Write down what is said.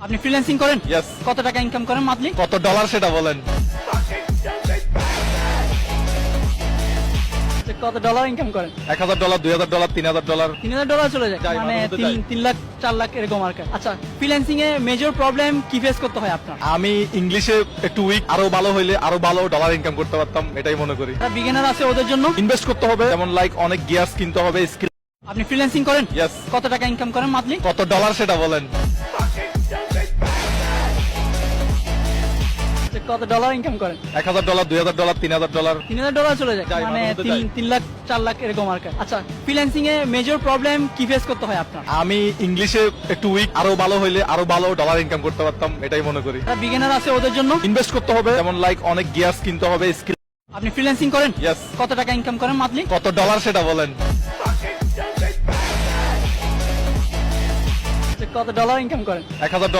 আপনি ফ্রিল্যান্সিং করেন? ইয়েস। কত টাকা ইনকাম করেন মান্থলি? কত ডলার সেটা বলেন। কত ডলার ইনকাম করেন? $1000, $2000, $3000। $3000 চলে যায়, যাই, মানে মাঝে মধ্যে যাই। 3 লাখ 4 লাখ এরকম আর কি। আচ্ছা, ফ্রিল্যান্সিং এ মেজর প্রবলেম কি ফেস করতে হয় আপনার? আমি ইংলিশে একটু উইক, আরো ভালো হইলে আরো ভালো ডলার ইনকাম করতে পারতাম, এটাই মনে করি। যারা বিগিনার আছে ওদের জন্য ইনভেস্ট করতে হবে, যেমন লাইক অনেক গিয়ার্স কিনতে হবে, স্কিল। আপনি ফ্রিল্যান্সিং করেন? ইয়েস। কত টাকা ইনকাম করেন মান্থলি? কত ডলার সেটা বলেন। কত ডলার ইনকাম করেন? $1000, $2000, $3000। $3000 চলে যায়, যাই, মানে মাঝে মধ্যে যাই। 3 লাখ 4 লাখ এরকম আর কি। আচ্ছা, ফ্রিল্যান্সিং এ মেজর প্রবলেম কি ফেস করতে হয় আপনার? আমি ইংলিশে একটু উইক, আরো ভালো হইলে আরো ভালো ডলার ইনকাম করতে পারতাম, এটাই মনে করি। যারা বিগিনার আছে ওদের জন্য ইনভেস্ট করতে হবে, যেমন লাইক অনেক গিয়ার্স কিনতে হবে, স্কিল। আপনি ফ্রিল্যান্সিং করেন? ইয়েস। কত টাকা ইনকাম করেন মান্থলি? কত ডলার সেটা বলেন। কত ডলার ইনকাম করেন? $1000,